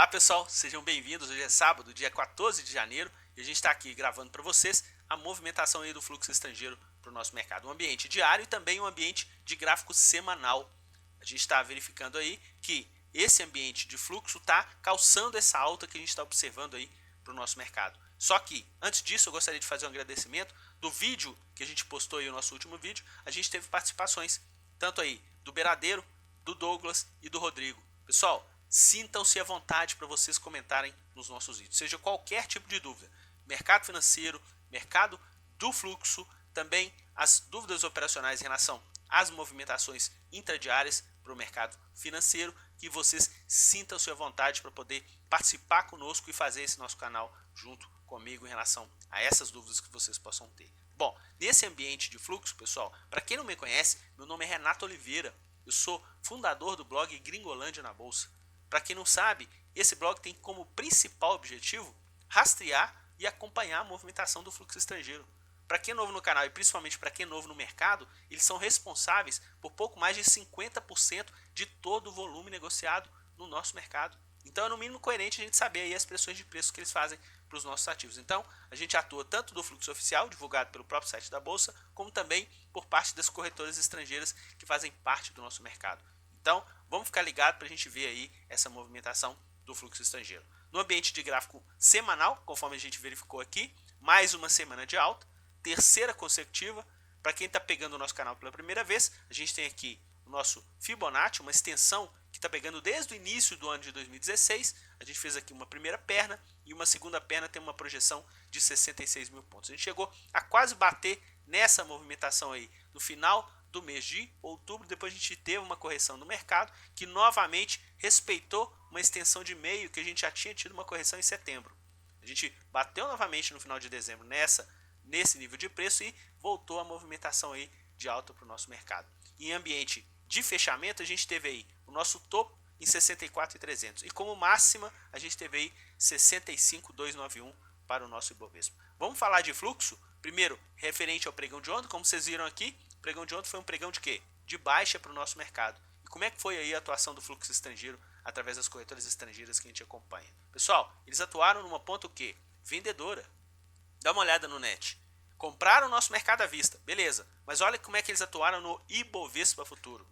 Olá pessoal, sejam bem-vindos. Hoje é sábado, dia 14 de janeiro, e a gente está aqui gravando para vocês a movimentação aí do fluxo estrangeiro para o nosso mercado. Um ambiente diário e também um ambiente de gráfico semanal. A gente está verificando aí que esse ambiente de fluxo está calçando essa alta que a gente está observando aí para o nosso mercado. Só que, antes disso, eu gostaria de fazer um agradecimento do vídeo que a gente postou aí, o nosso último vídeo. A gente teve participações, tanto aí do Beradeiro, do Douglas e do Rodrigo. Pessoal, sintam-se à vontade para vocês comentarem nos nossos vídeos, seja qualquer tipo de dúvida, mercado financeiro, mercado do fluxo, também as dúvidas operacionais em relação às movimentações intradiárias para o mercado financeiro, que vocês sintam-se à vontade para poder participar conosco e fazer esse nosso canal junto comigo em relação a essas dúvidas que vocês possam ter. Bom, nesse ambiente de fluxo, pessoal, para quem não me conhece, meu nome é Renato Oliveira, eu sou fundador do blog Gringolândia na Bolsa. Para quem não sabe, esse blog tem como principal objetivo rastrear e acompanhar a movimentação do fluxo estrangeiro. Para quem é novo no canal e principalmente para quem é novo no mercado, eles são responsáveis por pouco mais de 50% de todo o volume negociado no nosso mercado. Então é no mínimo coerente a gente saber aí as pressões de preço que eles fazem para os nossos ativos. Então a gente atua tanto do fluxo oficial, divulgado pelo próprio site da Bolsa, como também por parte das corretoras estrangeiras que fazem parte do nosso mercado. Então vamos ficar ligado para a gente ver aí essa movimentação do fluxo estrangeiro. No ambiente de gráfico semanal, conforme a gente verificou aqui, mais uma semana de alta, terceira consecutiva. Para quem está pegando o nosso canal pela primeira vez, a gente tem aqui o nosso Fibonacci, uma extensão que está pegando desde o início do ano de 2016. A gente fez aqui uma primeira perna e uma segunda perna tem uma projeção de 66 mil pontos. A gente chegou a quase bater nessa movimentação aí no final do mês de outubro. Depois a gente teve uma correção no mercado que novamente respeitou uma extensão de meio que a gente já tinha tido uma correção em setembro. A gente bateu novamente no final de dezembro nesse nível de preço e voltou a movimentação aí de alta para o nosso mercado. Em ambiente de fechamento, a gente teve aí o nosso topo em 64.300 e como máxima a gente teve aí 65.291 para o nosso Ibovespa. Vamos falar de fluxo? Primeiro, referente ao pregão de ontem, como vocês viram aqui, o pregão de ontem foi um pregão de quê? De baixa para o nosso mercado. E como é que foi aí a atuação do fluxo estrangeiro através das corretoras estrangeiras que a gente acompanha? Pessoal, eles atuaram numa ponta o quê? Vendedora. Dá uma olhada no net. Compraram o nosso mercado à vista, beleza. Mas olha como é que eles atuaram no Ibovespa Futuro.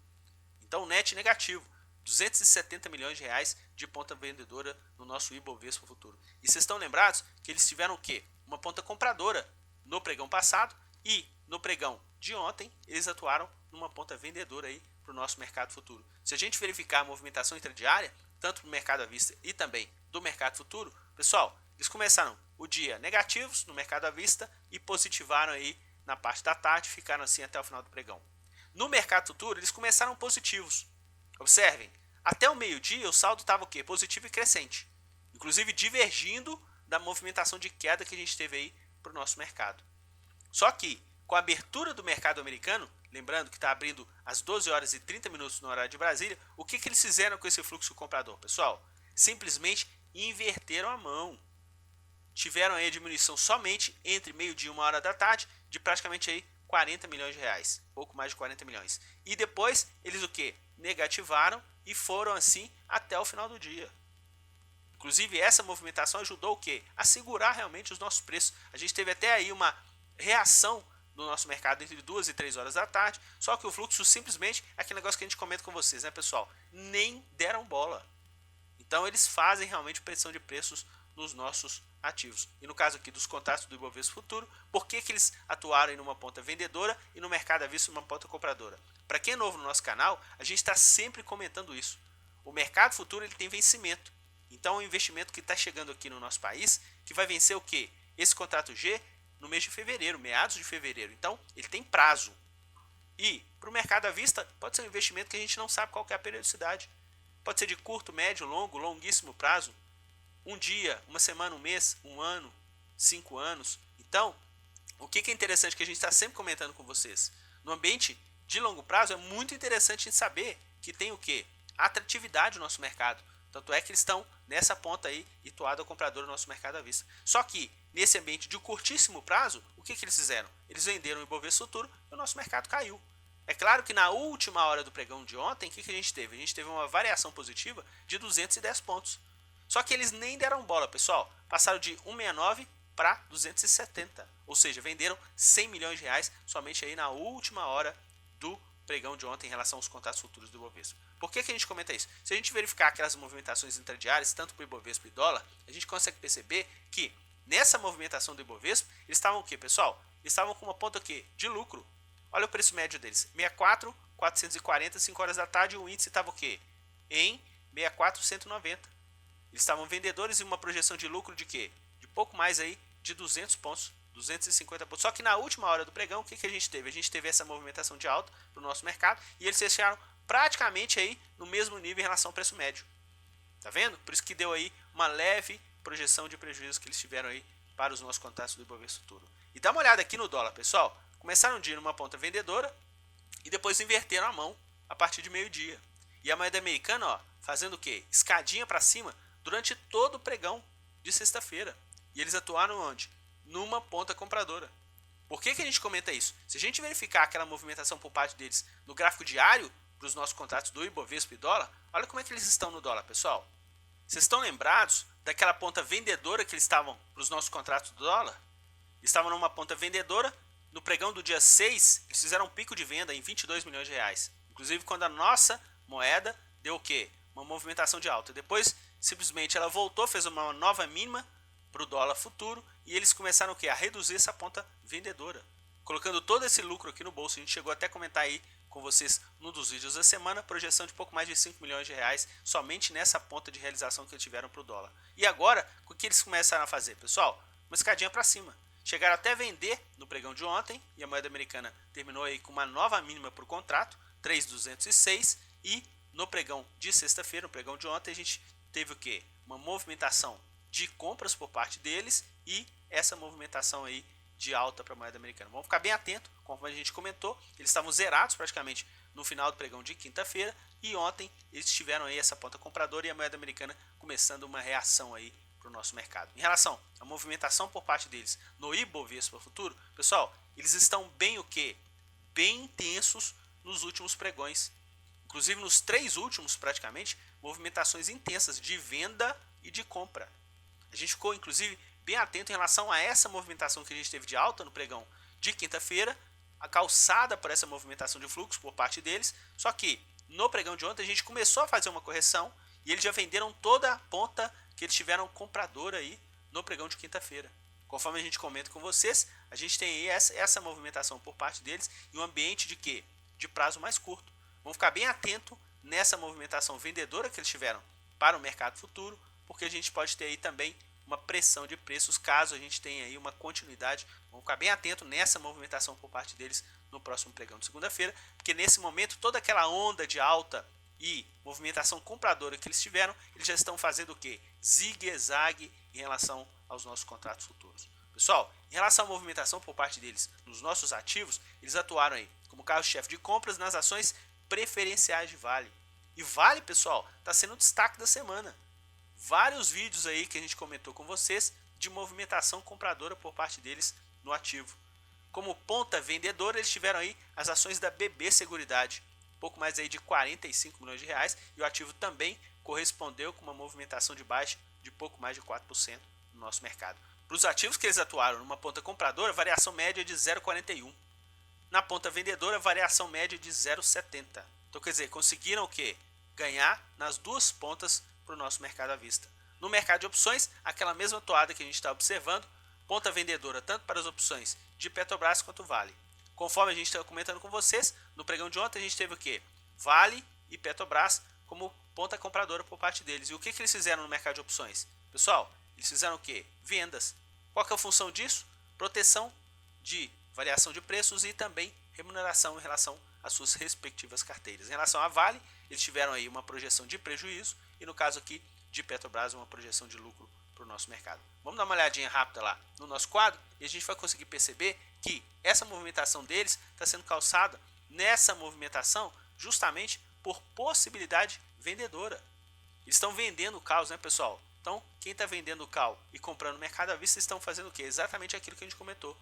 Então, net negativo. 270 milhões de reais de ponta vendedora no nosso Ibovespa Futuro. E vocês estão lembrados que eles tiveram o quê? Uma ponta compradora no pregão passado e no pregão de ontem eles atuaram numa ponta vendedora aí para o nosso mercado futuro. Se a gente verificar a movimentação intradiária, tanto do mercado à vista e também do mercado futuro, pessoal, eles começaram o dia negativos no mercado à vista e positivaram aí na parte da tarde, ficaram assim até o final do pregão. No mercado futuro, eles começaram positivos. Observem, até o meio-dia o saldo estava o quê? Positivo e crescente. Inclusive divergindo da movimentação de queda que a gente teve aí para o nosso mercado. Só que, com a abertura do mercado americano, lembrando que está abrindo às 12 horas e 30 minutos no horário de Brasília, o que eles fizeram com esse fluxo comprador? Pessoal, simplesmente inverteram a mão. Tiveram aí a diminuição somente entre meio-dia e 1 hora da tarde de praticamente aí 40 milhões de reais, pouco mais de 40 milhões. E depois eles o que? Negativaram e foram assim até o final do dia. Inclusive essa movimentação ajudou o que? A segurar realmente os nossos preços. A gente teve até aí uma reação no nosso mercado entre 2 e 3 horas da tarde, só que o fluxo simplesmente é aquele negócio que a gente comenta com vocês, né, pessoal? Nem deram bola. Então eles fazem realmente pressão de preços nos nossos ativos. E no caso aqui dos contratos do Ibovespa Futuro, por que eles atuaram em uma ponta vendedora e no mercado à vista uma ponta compradora? Para quem é novo no nosso canal, a gente está sempre comentando isso. O mercado futuro ele tem vencimento. Então é um investimento que está chegando aqui no nosso país, que vai vencer o quê? Esse contrato G no mês de fevereiro, meados de fevereiro. Então ele tem prazo. E para o mercado à vista pode ser um investimento que a gente não sabe qual que é a periodicidade. Pode ser de curto, médio, longo, longuíssimo prazo. Um dia, uma semana, um mês, um ano, 5 anos. Então, o que é interessante que a gente está sempre comentando com vocês? No ambiente de longo prazo é muito interessante saber que tem o quê? Atratividade no nosso mercado. Tanto é que eles estão nessa ponta aí e toada comprador no nosso mercado à vista. Só que nesse ambiente de curtíssimo prazo, o que eles fizeram? Eles venderam o Ibovespa Futuro e o nosso mercado caiu. É claro que na última hora do pregão de ontem, o que a gente teve? A gente teve uma variação positiva de 210 pontos. Só que eles nem deram bola, pessoal. Passaram de 169 para 270. Ou seja, venderam 100 milhões de reais somente aí na última hora do pregão de ontem em relação aos contratos futuros do Ibovespa. Por que a gente comenta isso? Se a gente verificar aquelas movimentações intradiárias, tanto para o Ibovespa e dólar, a gente consegue perceber que nessa movimentação do Ibovespa, eles estavam o quê, pessoal? Eles estavam com uma ponta o quê? De lucro. Olha o preço médio deles, 64,440, 5 horas da tarde, e o índice estava o quê? Em 64,190. Eles estavam vendedores e uma projeção de lucro de quê? De pouco mais aí de 200 pontos, 250 pontos. Só que na última hora do pregão, o que a gente teve? A gente teve essa movimentação de alta para o nosso mercado e eles fecharam praticamente aí no mesmo nível em relação ao preço médio. Tá vendo? Por isso que deu aí uma leve projeção de prejuízo que eles tiveram aí para os nossos contratos do Ibovespa Futuro. E dá uma olhada aqui no dólar, pessoal. Começaram o dia numa ponta vendedora e depois inverteram a mão a partir de meio-dia. E a moeda americana, ó, fazendo o quê? Escadinha para cima durante todo o pregão de sexta-feira. E eles atuaram onde? Numa ponta compradora. Por que a gente comenta isso? Se a gente verificar aquela movimentação por parte deles no gráfico diário para os nossos contratos do Ibovespa e dólar, olha como é que eles estão no dólar, pessoal. Vocês estão lembrados daquela ponta vendedora que eles estavam para os nossos contratos do dólar? Eles estavam numa ponta vendedora. No pregão do dia 6, eles fizeram um pico de venda em 22 milhões de reais. Inclusive quando a nossa moeda deu o quê? Uma movimentação de alta. Depois, simplesmente, ela voltou, fez uma nova mínima para o dólar futuro e eles começaram o quê? A reduzir essa ponta vendedora. Colocando todo esse lucro aqui no bolso. A gente chegou até a comentar aí com vocês num dos vídeos da semana, projeção de pouco mais de 5 milhões de reais somente nessa ponta de realização que eles tiveram para o dólar. E agora, o que eles começaram a fazer, pessoal? Uma escadinha para cima. Chegaram até a vender no pregão de ontem e a moeda americana terminou aí com uma nova mínima para o contrato, 3.206, e no pregão de sexta-feira, no pregão de ontem, a gente teve o quê? Uma movimentação de compras por parte deles e essa movimentação aí de alta para a moeda americana. Vamos ficar bem atento, conforme a gente comentou, eles estavam zerados praticamente no final do pregão de quinta-feira e ontem eles tiveram aí essa ponta compradora e a moeda americana começando uma reação aí para o nosso mercado. Em relação à movimentação por parte deles no Ibovespa Futuro, pessoal, eles estão bem o quê? Bem intensos nos últimos pregões. Inclusive nos 3 últimos praticamente, movimentações intensas de venda e de compra. A gente ficou inclusive bem atento em relação a essa movimentação que a gente teve de alta no pregão de quinta-feira, a calçada por essa movimentação de fluxo por parte deles, só que no pregão de ontem a gente começou a fazer uma correção e eles já venderam toda a ponta que eles tiveram comprador aí no pregão de quinta-feira. Conforme a gente comenta com vocês, a gente tem aí essa movimentação por parte deles em um ambiente de quê? De prazo mais curto. Vamos ficar bem atento nessa movimentação vendedora que eles tiveram para o mercado futuro, porque a gente pode ter aí também uma pressão de preços caso a gente tenha aí uma continuidade. Vamos ficar bem atento nessa movimentação por parte deles no próximo pregão de segunda-feira, porque nesse momento toda aquela onda de alta e movimentação compradora que eles tiveram, eles já estão fazendo o quê? Zigue-zague em relação aos nossos contratos futuros. Pessoal, em relação à movimentação por parte deles nos nossos ativos, eles atuaram aí como carro-chefe de compras nas ações preferenciais de Vale. E Vale, pessoal, está sendo o destaque da semana. Vários vídeos aí que a gente comentou com vocês de movimentação compradora por parte deles no ativo. Como ponta vendedora, eles tiveram aí as ações da BB Seguridade, pouco mais aí de 45 milhões de reais, e o ativo também correspondeu com uma movimentação de baixa de pouco mais de 4% no nosso mercado. Para os ativos que eles atuaram numa ponta compradora, variação média de 0,41. Na ponta vendedora, variação média de 0,70. Então, quer dizer, conseguiram o quê? Ganhar nas duas pontas para o nosso mercado à vista. No mercado de opções, aquela mesma toada que a gente está observando, ponta vendedora tanto para as opções de Petrobras quanto Vale. Conforme a gente está comentando com vocês, no pregão de ontem a gente teve o quê? Vale e Petrobras como ponta compradora por parte deles. E o que eles fizeram no mercado de opções? Pessoal, eles fizeram o quê? Vendas. Qual que é a função disso? Proteção de variação de preços e também remuneração em relação às suas respectivas carteiras. Em relação à Vale, eles tiveram aí uma projeção de prejuízo e no caso aqui de Petrobras uma projeção de lucro para o nosso mercado. Vamos dar uma olhadinha rápida lá no nosso quadro e a gente vai conseguir perceber que essa movimentação deles está sendo calçada nessa movimentação justamente por possibilidade vendedora. Eles estão vendendo o caos, né, pessoal? Então, quem está vendendo o cal e comprando no mercado à vista estão fazendo o quê? Exatamente aquilo que a gente comentou.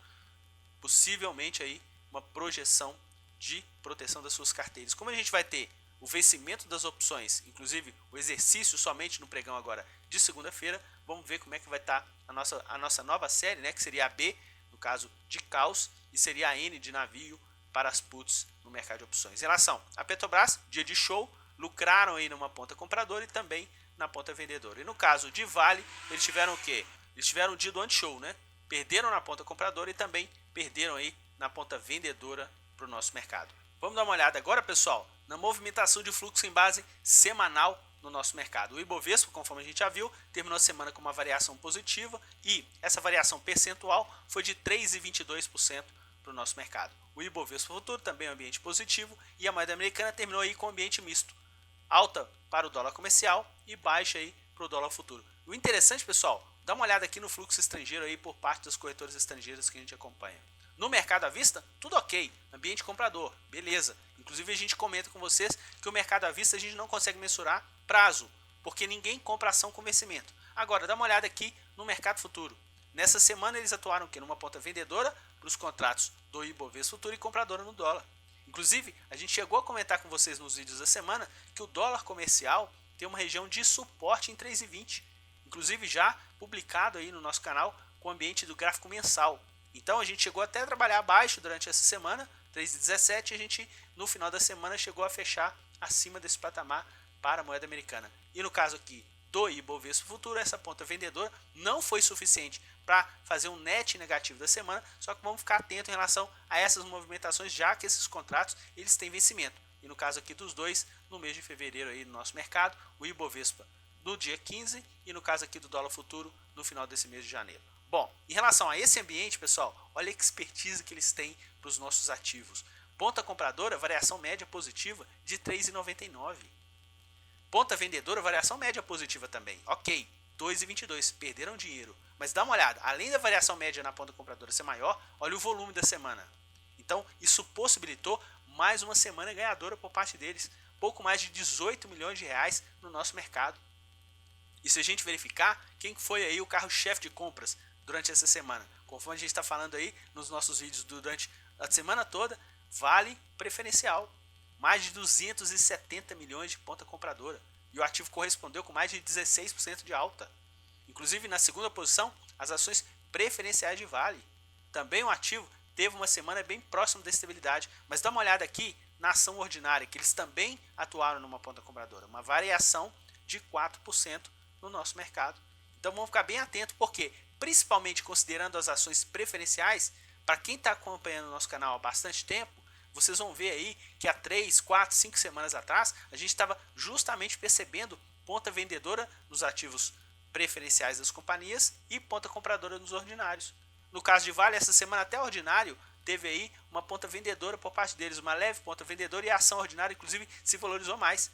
Possivelmente aí uma projeção de proteção das suas carteiras. Como a gente vai ter o vencimento das opções, inclusive o exercício somente no pregão agora de segunda-feira, vamos ver como é que vai estar a nossa nova série, né, que seria a B, no caso de caos, e seria a N de navio para as puts no mercado de opções. Em relação a Petrobras, dia de show, lucraram aí numa ponta compradora e também na ponta vendedora. E no caso de Vale, eles tiveram o quê? Eles tiveram o dia do anti-show, né? Perderam na ponta compradora e também perderam aí na ponta vendedora para o nosso mercado. Vamos dar uma olhada agora, pessoal, na movimentação de fluxo em base semanal no nosso mercado. O Ibovespa, conforme a gente já viu, terminou a semana com uma variação positiva e essa variação percentual foi de 3,22% para o nosso mercado. O Ibovespa Futuro também é um ambiente positivo e a moeda americana terminou aí com um ambiente misto. Alta para o dólar comercial e baixa aí para o dólar futuro. O interessante, pessoal, dá uma olhada aqui no fluxo estrangeiro aí por parte das corretoras estrangeiras que a gente acompanha. No mercado à vista, tudo ok, ambiente comprador, beleza. Inclusive a gente comenta com vocês que o mercado à vista a gente não consegue mensurar prazo, porque ninguém compra ação com vencimento. Agora, dá uma olhada aqui no mercado futuro. Nessa semana eles atuaram aqui numa ponta vendedora para os contratos do Ibovespa Futuro e compradora no dólar. Inclusive, a gente chegou a comentar com vocês nos vídeos da semana que o dólar comercial tem uma região de suporte em 3,20. Inclusive já publicado aí no nosso canal com o ambiente do gráfico mensal. Então a gente chegou até a trabalhar abaixo durante essa semana, 3,17, e a gente no final da semana chegou a fechar acima desse patamar para a moeda americana. E no caso aqui do Ibovespa Futuro, essa ponta vendedora não foi suficiente para fazer um net negativo da semana, só que vamos ficar atento em relação a essas movimentações, já que esses contratos eles têm vencimento. E no caso aqui dos dois, no mês de fevereiro aí no nosso mercado, o Ibovespa no dia 15 e no caso aqui do dólar futuro no final desse mês de janeiro. Bom, em relação a esse ambiente, pessoal, olha a expertise que eles têm para os nossos ativos. Ponta compradora, variação média positiva de 3,99. Ponta vendedora, variação média positiva também. Ok, 2,22, perderam dinheiro. Mas dá uma olhada, além da variação média na ponta compradora ser maior, olha o volume da semana. Então, isso possibilitou mais uma semana ganhadora por parte deles. Pouco mais de 18 milhões de reais no nosso mercado. E se a gente verificar, quem foi aí o carro-chefe de compras durante essa semana? Conforme a gente está falando aí nos nossos vídeos durante a semana toda, Vale preferencial. Mais de 270 milhões de ponta compradora. E o ativo correspondeu com mais de 16% de alta. Inclusive, na segunda posição, as ações preferenciais de Vale. Também o ativo teve uma semana bem próxima da estabilidade. Mas dá uma olhada aqui na ação ordinária, que eles também atuaram numa ponta compradora. Uma variação de 4% no nosso mercado. Então vamos ficar bem atento, porque principalmente considerando as ações preferenciais, para quem está acompanhando o nosso canal há bastante tempo, vocês vão ver aí que há 3, 4, 5 semanas atrás, a gente estava justamente percebendo ponta vendedora nos ativos preferenciais das companhias e ponta compradora nos ordinários. No caso de Vale, essa semana até ordinário teve aí uma ponta vendedora por parte deles, uma leve ponta vendedora, e a ação ordinária inclusive se valorizou mais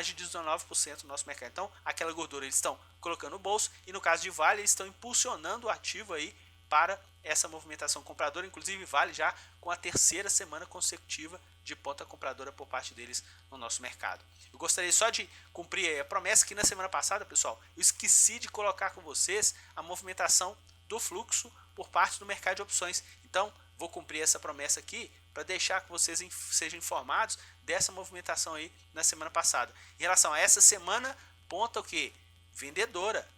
de 19% no nosso mercado. Então, aquela gordura eles estão colocando no bolso, e no caso de Vale, eles estão impulsionando o ativo aí para essa movimentação compradora. Inclusive Vale já com a terceira semana consecutiva de ponta compradora por parte deles no nosso mercado. Eu gostaria só de cumprir a promessa que na semana passada, pessoal, eu esqueci de colocar com vocês a movimentação do fluxo por parte do mercado de opções. Então, vou cumprir essa promessa aqui para deixar que vocês sejam informados dessa movimentação aí na semana passada. Em relação a essa semana, ponta o que? Vendedora.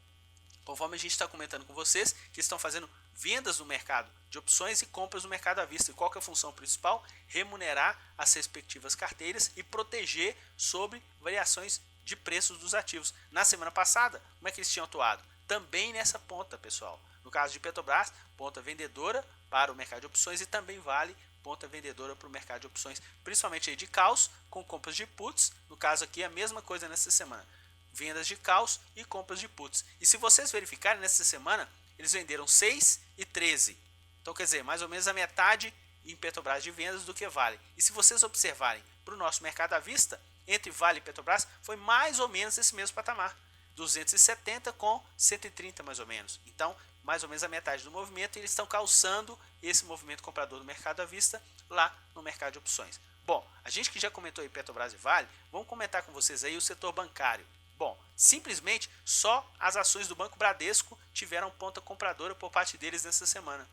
Conforme a gente está comentando com vocês, que estão fazendo vendas no mercado de opções e compras no mercado à vista. E qual que é a função principal? Remunerar as respectivas carteiras e proteger sobre variações de preços dos ativos. Na semana passada, como é que eles tinham atuado? Também nessa ponta, pessoal. No caso de Petrobras, ponta vendedora para o mercado de opções, e também Vale, ponta vendedora para o mercado de opções, principalmente aí de caos, com compras de puts. No caso aqui, a mesma coisa nessa semana. Vendas de caos e compras de puts. E se vocês verificarem, nessa semana, eles venderam 6 e 13. Então, quer dizer, mais ou menos a metade em Petrobras de vendas do que Vale. E se vocês observarem para o nosso mercado à vista, entre Vale e Petrobras, foi mais ou menos esse mesmo patamar. 270 com 130 mais ou menos. Então, mais ou menos a metade do movimento, e eles estão calçando esse movimento comprador do mercado à vista lá no mercado de opções. Bom, a gente que já comentou aí Petrobras e Vale, vamos comentar com vocês aí o setor bancário. Bom, simplesmente só as ações do Banco Bradesco tiveram ponta compradora por parte deles nessa semana.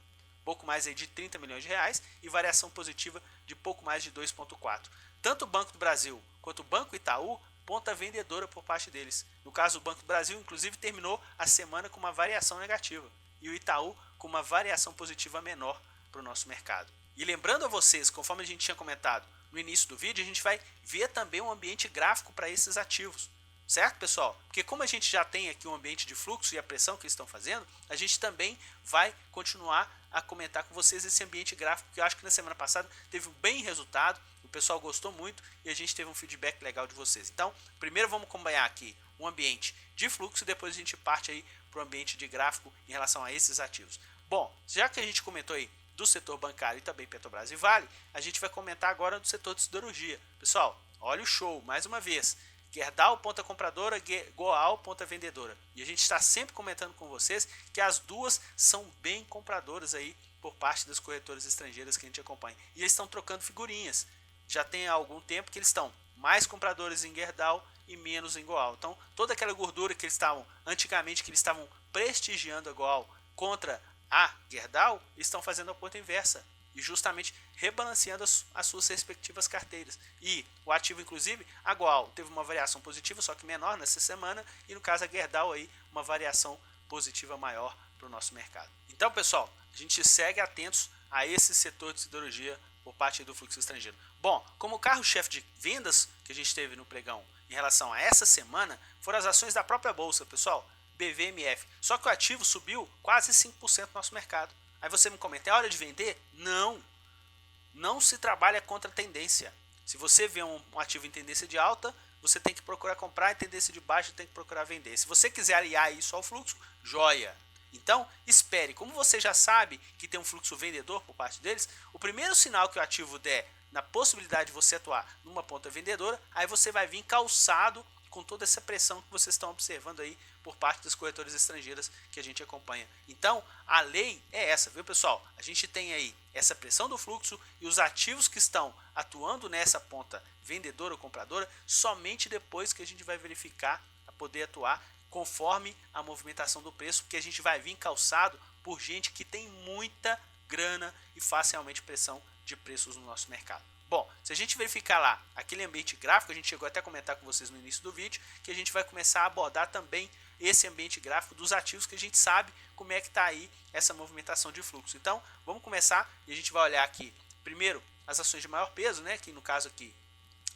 Pouco mais aí de 30 milhões de reais e variação positiva de pouco mais de 2,4. tanto o Banco do Brasil quanto o Banco Itaú, ponta vendedora por parte deles. No caso, o Banco do Brasil, inclusive, terminou a semana com uma variação negativa e o Itaú com uma variação positiva menor para o nosso mercado. E lembrando a vocês, conforme a gente tinha comentado no início do vídeo, a gente vai ver também um ambiente gráfico para esses ativos. Certo, pessoal? Porque como a gente já tem aqui um ambiente de fluxo e a pressão que eles estão fazendo, a gente também vai continuar a comentar com vocês esse ambiente gráfico, que eu acho que na semana passada teve um bem resultado, o pessoal gostou muito e a gente teve um feedback legal de vocês. Então, primeiro vamos acompanhar aqui um ambiente de fluxo e depois a gente parte aí para o ambiente de gráfico em relação a esses ativos. Bom, já que a gente comentou aí do setor bancário e também Petrobras e Vale, a gente vai comentar agora do setor de siderurgia. Pessoal, olha o show, mais uma vez. Gerdau, ponta compradora, Goal, ponta vendedora. E a gente está sempre comentando com vocês que as duas são bem compradoras aí por parte das corretoras estrangeiras que a gente acompanha. E eles estão trocando figurinhas. Já tem algum tempo que eles estão mais compradores em Gerdau e menos em Goal. Então, toda aquela gordura que eles estavam, antigamente, que eles estavam prestigiando a Goal contra a Gerdau, estão fazendo a ponta inversa. E justamente rebalanceando as suas respectivas carteiras. E o ativo, inclusive, a Goal teve uma variação positiva, só que menor nessa semana, e no caso a Gerdau aí, uma variação positiva maior para o nosso mercado. Então, pessoal, a gente segue atentos a esse setor de siderurgia por parte do fluxo estrangeiro. Bom, como carro-chefe de vendas que a gente teve no pregão em relação a essa semana, foram as ações da própria bolsa, pessoal, BVMF. Só que o ativo subiu quase 5% no nosso mercado. Aí você me comenta, é hora de vender? Não. Não se trabalha contra a tendência. Se você vê um ativo em tendência de alta, você tem que procurar comprar, em tendência de baixa tem que procurar vender. Se você quiser aliar isso ao fluxo, joia. Então, espere. Como você já sabe que tem um fluxo vendedor por parte deles, o primeiro sinal que o ativo der na possibilidade de você atuar numa ponta vendedora, aí você vai vir calçado com toda essa pressão que vocês estão observando aí por parte das corretoras estrangeiras que a gente acompanha. Então, a lei é essa, viu, pessoal? A gente tem aí essa pressão do fluxo e os ativos que estão atuando nessa ponta vendedora ou compradora, somente depois que a gente vai verificar a poder atuar conforme a movimentação do preço, porque a gente vai vir calçado por gente que tem muita grana e faz realmente pressão de preços no nosso mercado. Bom, se a gente verificar lá aquele ambiente gráfico, a gente chegou até a comentar com vocês no início do vídeo, que a gente vai começar a abordar também esse ambiente gráfico dos ativos que a gente sabe como é que está aí essa movimentação de fluxo. Então, vamos começar e a gente vai olhar aqui, primeiro, as ações de maior peso, né, que no caso aqui,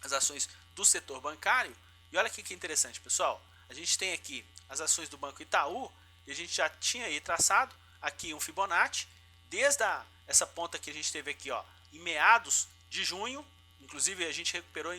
as ações do setor bancário. E olha aqui que interessante, pessoal, a gente tem aqui as ações do Banco Itaú, e a gente já tinha aí traçado aqui um Fibonacci, desde essa ponta que a gente teve aqui, ó, em meados de junho, inclusive a gente recuperou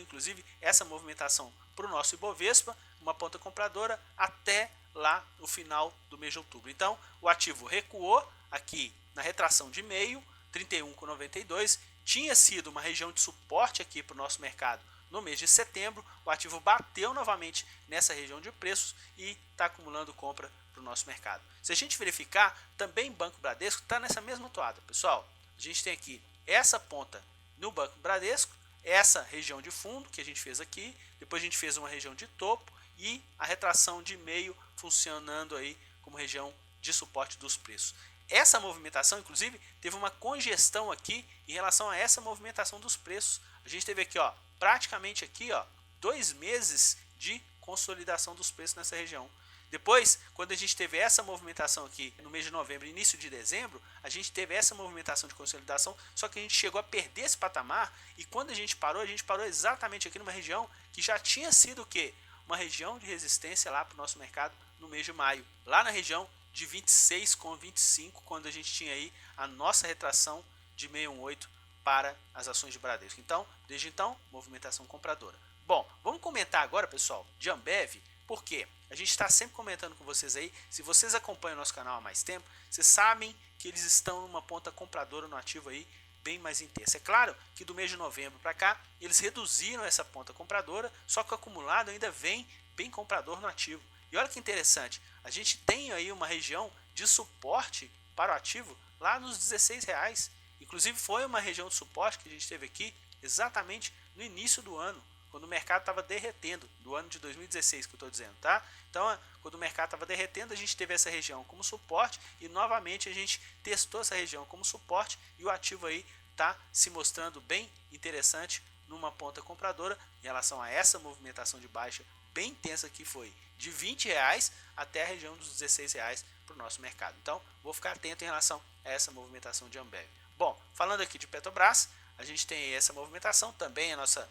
essa movimentação para o nosso Ibovespa, uma ponta compradora até lá no final do mês de outubro. Então o ativo recuou aqui na retração de meio, 31,92, tinha sido uma região de suporte aqui para o nosso mercado no mês de setembro, o ativo bateu novamente nessa região de preços e está acumulando compra para o nosso mercado. Se a gente verificar, também Banco Bradesco está nessa mesma toada, pessoal. A gente tem aqui essa ponta no Banco Bradesco, essa região de fundo que a gente fez aqui, depois a gente fez uma região de topo e a retração de meio funcionando aí como região de suporte dos preços. Essa movimentação, inclusive, teve uma congestão aqui em relação a essa movimentação dos preços. A gente teve aqui, ó, praticamente aqui, ó, 2 meses de consolidação dos preços nessa região. Depois, quando a gente teve essa movimentação aqui no mês de novembro, início de dezembro, a gente teve essa movimentação de consolidação, só que a gente chegou a perder esse patamar e quando a gente parou exatamente aqui numa região que já tinha sido o quê? Uma região de resistência lá para o nosso mercado no mês de maio, lá na região de 26,25, quando a gente tinha aí a nossa retração de 618 para as ações de Bradesco. Então, desde então, movimentação compradora. Bom, vamos comentar agora, pessoal, de Ambev, porque a gente está sempre comentando com vocês aí, se vocês acompanham o nosso canal há mais tempo, vocês sabem que eles estão numa ponta compradora no ativo aí bem mais intensa. É claro que do mês de novembro para cá, eles reduziram essa ponta compradora, só que o acumulado ainda vem bem comprador no ativo. E olha que interessante, a gente tem aí uma região de suporte para o ativo lá nos R$16. Inclusive foi uma região de suporte que a gente teve aqui exatamente no início do ano, quando o mercado estava derretendo, do ano de 2016 que eu estou dizendo, tá? Então, quando o mercado estava derretendo, a gente teve essa região como suporte e novamente a gente testou essa região como suporte e o ativo aí está se mostrando bem interessante numa ponta compradora em relação a essa movimentação de baixa bem intensa que foi de R$20 até a região dos R$16 para o nosso mercado. Então, vou ficar atento em relação a essa movimentação de Ambev. Bom, falando aqui de Petrobras, a gente tem essa movimentação, também a nossa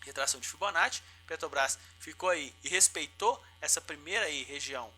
retração de Fibonacci. Petrobras ficou aí e respeitou essa primeira aí região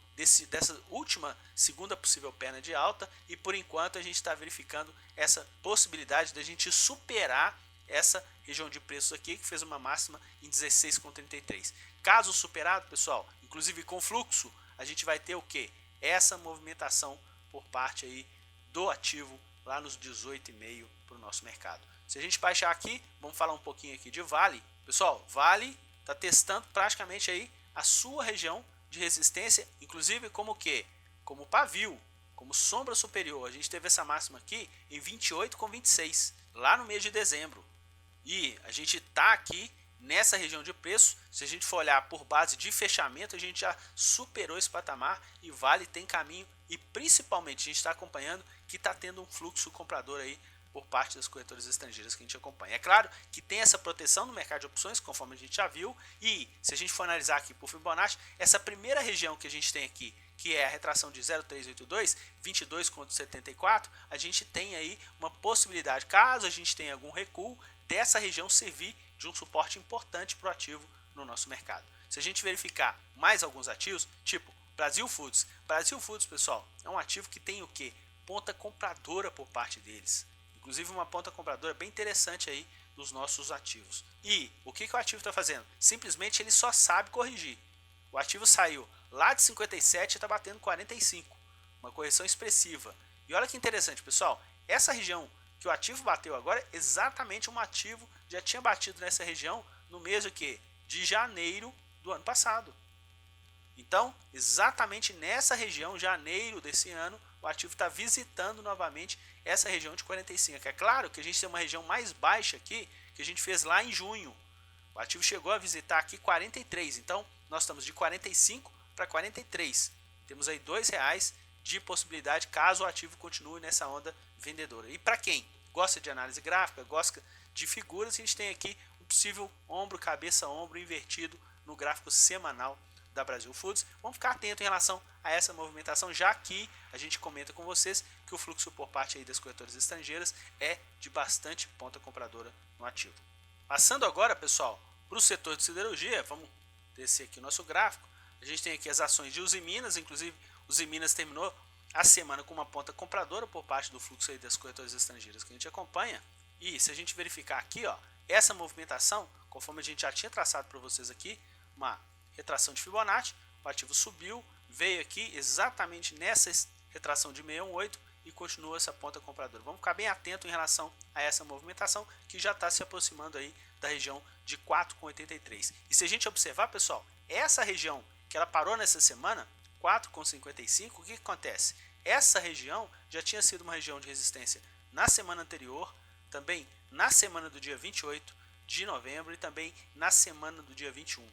dessa última segunda possível perna de alta, e por enquanto a gente está verificando essa possibilidade da gente superar essa região de preços aqui, que fez uma máxima em 16,33. Caso superado, pessoal, inclusive com fluxo, a gente vai ter o que? Essa movimentação por parte aí do ativo lá nos 18,5 para o nosso mercado. Se a gente baixar aqui, vamos falar um pouquinho aqui de Vale. Pessoal, Vale está testando praticamente aí a sua região de resistência, inclusive como o quê? Como pavio, como sombra superior. A gente teve essa máxima aqui em 28,26, lá no mês de dezembro. E a gente está aqui nessa região de preço. Se a gente for olhar por base de fechamento, a gente já superou esse patamar e Vale tem caminho, e principalmente a gente está acompanhando que está tendo um fluxo comprador aí por parte das corretoras estrangeiras que a gente acompanha. É claro que tem essa proteção no mercado de opções, conforme a gente já viu, e se a gente for analisar aqui por Fibonacci, essa primeira região que a gente tem aqui, que é a retração de 0,382, 22,74, a gente tem aí uma possibilidade, caso a gente tenha algum recuo, dessa região servir de um suporte importante para o ativo no nosso mercado. Se a gente verificar mais alguns ativos, tipo Brasil Foods. Brasil Foods, pessoal, é um ativo que tem o que? Ponta compradora por parte deles. Inclusive uma ponta compradora bem interessante aí dos nossos ativos. E o que o ativo está fazendo? Simplesmente ele só sabe corrigir. O ativo saiu lá de 57 e está batendo 45. Uma correção expressiva. E olha que interessante, pessoal. Essa região que o ativo bateu agora é exatamente um ativo que já tinha batido nessa região no mês de janeiro do ano passado. Então, exatamente nessa região, janeiro desse ano, o ativo está visitando novamente essa região de 45. É claro que a gente tem uma região mais baixa aqui, que a gente fez lá em junho. O ativo chegou a visitar aqui 43. Então, nós estamos de 45 para 43. Temos aí R$2 de possibilidade, caso o ativo continue nessa onda vendedora. E para quem gosta de análise gráfica, gosta de figuras, a gente tem aqui um possível ombro, cabeça, ombro invertido no gráfico semanal da Brasil Foods. Vamos ficar atento em relação a essa movimentação, já que a gente comenta com vocês que o fluxo por parte aí das corretoras estrangeiras é de bastante ponta compradora no ativo. Passando agora, pessoal, para o setor de siderurgia, vamos descer aqui o nosso gráfico. A gente tem aqui as ações de Usiminas, inclusive Usiminas terminou a semana com uma ponta compradora por parte do fluxo aí das corretoras estrangeiras que a gente acompanha. E se a gente verificar aqui, ó, essa movimentação, conforme a gente já tinha traçado para vocês aqui, uma retração de Fibonacci, o ativo subiu, veio aqui exatamente nessa retração de 618 e continua essa ponta compradora. Vamos ficar bem atento em relação a essa movimentação que já está se aproximando aí da região de 4,83. E se a gente observar, pessoal, essa região que ela parou nessa semana, 4,55, o que acontece? Essa região já tinha sido uma região de resistência na semana anterior, também na semana do dia 28 de novembro e também na semana do dia 21.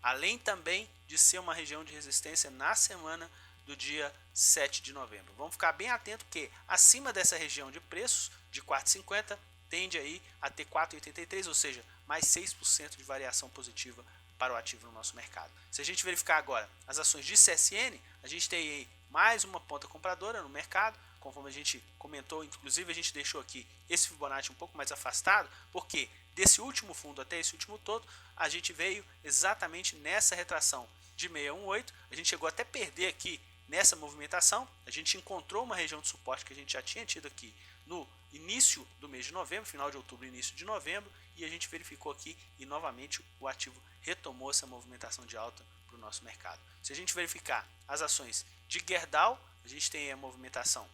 Além também de ser uma região de resistência na semana do dia 7 de novembro. Vamos ficar bem atento que acima dessa região de preços de 4,50 tende aí a ter 4,83, ou seja, mais 6% de variação positiva para o ativo no nosso mercado. Se a gente verificar agora as ações de CSN, a gente tem aí mais uma ponta compradora no mercado, conforme a gente comentou, inclusive a gente deixou aqui esse Fibonacci um pouco mais afastado, porque desse último fundo até esse último todo, a gente veio exatamente nessa retração de 618, a gente chegou até perder aqui nessa movimentação, a gente encontrou uma região de suporte que a gente já tinha tido aqui no início do mês de novembro, final de outubro, início de novembro, e a gente verificou aqui e novamente o ativo retomou essa movimentação de alta para o nosso mercado. Se a gente verificar as ações de Gerdau, a gente tem a movimentação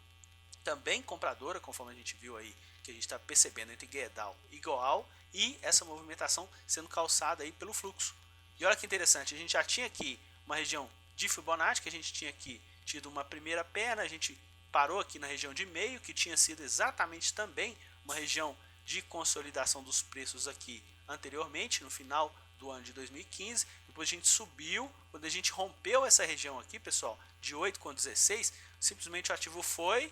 também compradora, conforme a gente viu aí, que a gente está percebendo entre Gerdau e Goal, e essa movimentação sendo calçada aí pelo fluxo. E olha que interessante, a gente já tinha aqui uma região de Fibonacci, que a gente tinha aqui tido uma primeira perna, a gente parou aqui na região de meio, que tinha sido exatamente também uma região de consolidação dos preços aqui anteriormente, no final do ano de 2015, depois a gente subiu, quando a gente rompeu essa região aqui, pessoal, de 8,16, simplesmente o ativo foi,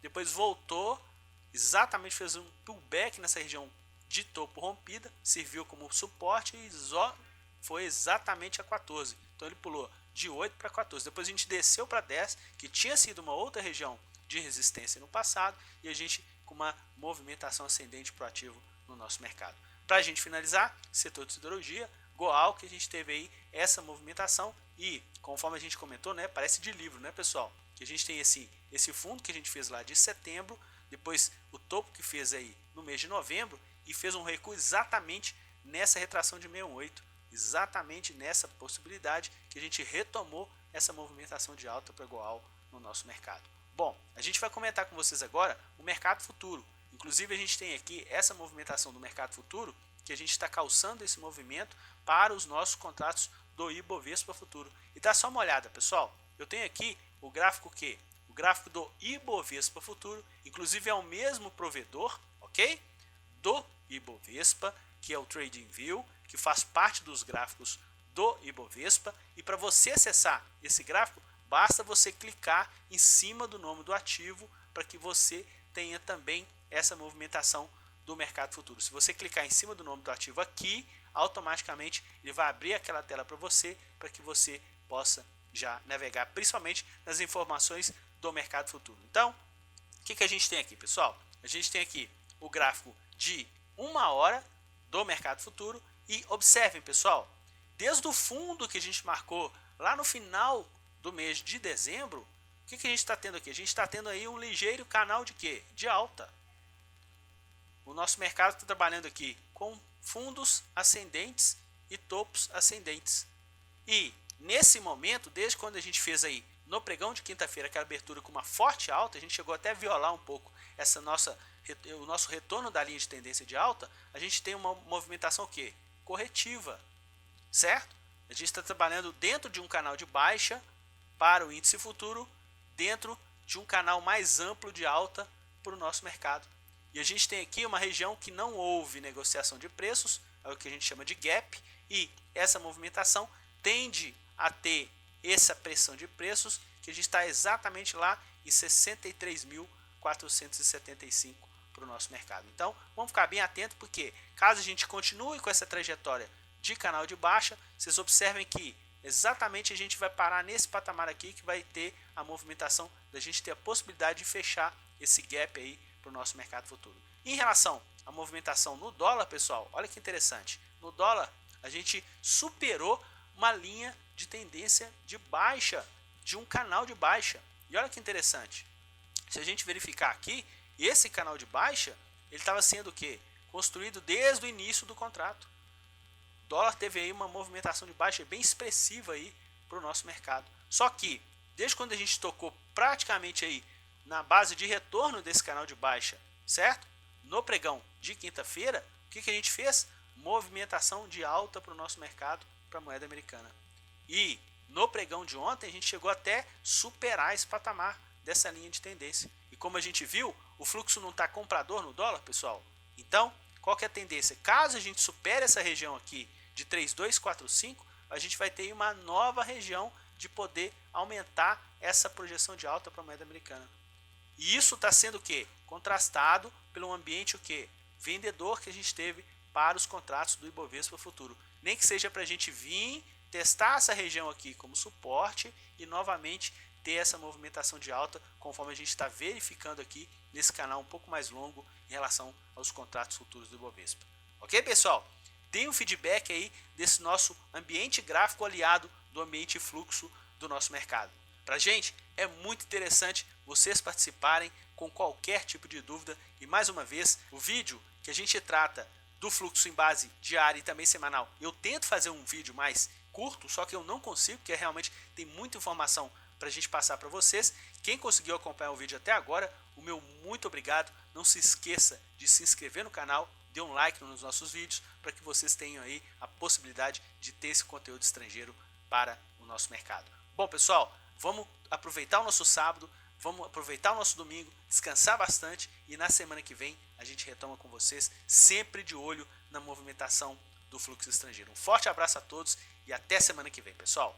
depois voltou, exatamente fez um pullback nessa região de topo rompida, serviu como suporte e foi exatamente a 14. Então ele pulou de 8 para 14. Depois a gente desceu para 10, que tinha sido uma outra região de resistência no passado, e a gente com uma movimentação ascendente proativo no nosso mercado. Para a gente finalizar, setor de siderurgia, Goal, que a gente teve aí essa movimentação e, conforme a gente comentou, né, parece de livro, né, pessoal? Que a gente tem esse fundo que a gente fez lá de setembro, depois o topo que fez aí no mês de novembro e fez um recuo exatamente nessa retração de 68, exatamente nessa possibilidade que a gente retomou essa movimentação de alta para Goal no nosso mercado. Bom, a gente vai comentar com vocês agora o mercado futuro. Inclusive a gente tem aqui essa movimentação do mercado futuro, que a gente está calçando esse movimento para os nossos contratos do Ibovespa futuro. E dá só uma olhada, pessoal. Eu tenho aqui o gráfico que? O gráfico do Ibovespa futuro, inclusive é o mesmo provedor, ok? Do Ibovespa, que é o TradingView, que faz parte dos gráficos do Ibovespa. E para você acessar esse gráfico, basta você clicar em cima do nome do ativo para que você tenha também essa movimentação do mercado futuro. Se você clicar em cima do nome do ativo aqui, automaticamente ele vai abrir aquela tela para que você possa já navegar, principalmente nas informações do mercado futuro. Então, o que a gente tem aqui, pessoal? A gente tem aqui o gráfico de 1 hora do mercado futuro e observem, pessoal, desde o fundo que a gente marcou lá no final do mês de dezembro, o que a gente está tendo aqui? A gente está tendo aí um ligeiro canal de quê? De alta. O nosso mercado está trabalhando aqui com fundos ascendentes e topos ascendentes. E nesse momento, desde quando a gente fez aí no pregão de quinta-feira aquela abertura com uma forte alta, a gente chegou até a violar um pouco o nosso retorno da linha de tendência de alta, a gente tem uma movimentação o quê? Corretiva, certo? A gente está trabalhando dentro de um canal de baixa para o índice futuro, dentro de um canal mais amplo de alta para o nosso mercado. E a gente tem aqui uma região que não houve negociação de preços, é o que a gente chama de gap, e essa movimentação tende a ter essa pressão de preços, que a gente está exatamente lá em 63.475 para o nosso mercado. Então, vamos ficar bem atento, porque caso a gente continue com essa trajetória de canal de baixa, vocês observem que exatamente a gente vai parar nesse patamar aqui, que vai ter a movimentação da gente ter a possibilidade de fechar esse gap aí para o nosso mercado futuro. Em relação à movimentação no dólar, pessoal, olha que interessante. No dólar, a gente superou uma linha de tendência de baixa, de um canal de baixa. E olha que interessante. Se a gente verificar aqui, esse canal de baixa, ele estava sendo o quê? Construído desde o início do contrato. O dólar teve aí uma movimentação de baixa bem expressiva aí para o nosso mercado. Só que, desde quando a gente tocou praticamente aí na base de retorno desse canal de baixa, certo? No pregão de quinta-feira, o que a gente fez? Movimentação de alta para o nosso mercado, para a moeda americana. E no pregão de ontem, a gente chegou até superar esse patamar dessa linha de tendência. E como a gente viu, o fluxo não está comprador no dólar, pessoal. Então, qual que é a tendência? Caso a gente supere essa região aqui de 3.245, a gente vai ter uma nova região de poder aumentar essa projeção de alta para a moeda americana. E isso está sendo o quê? Contrastado pelo ambiente o quê? Vendedor que a gente teve para os contratos do Ibovespa futuro. Nem que seja para a gente vir, testar essa região aqui como suporte e novamente ter essa movimentação de alta, conforme a gente está verificando aqui nesse canal um pouco mais longo em relação aos contratos futuros do Ibovespa. Ok, pessoal? Deem um feedback aí desse nosso ambiente gráfico aliado do ambiente fluxo do nosso mercado. Para a gente é muito interessante vocês participarem com qualquer tipo de dúvida. E mais uma vez, o vídeo que a gente trata do fluxo em base diária e também semanal, eu tento fazer um vídeo mais curto, só que eu não consigo, porque realmente tem muita informação para a gente passar para vocês. Quem conseguiu acompanhar o vídeo até agora, o meu muito obrigado. Não se esqueça de se inscrever no canal, dê um like nos nossos vídeos, para que vocês tenham aí a possibilidade de ter esse conteúdo estrangeiro para o nosso mercado. Bom, pessoal, vamos aproveitar o nosso sábado, vamos aproveitar o nosso domingo, descansar bastante e na semana que vem a gente retoma com vocês, sempre de olho na movimentação do fluxo estrangeiro. Um forte abraço a todos e até semana que vem, pessoal.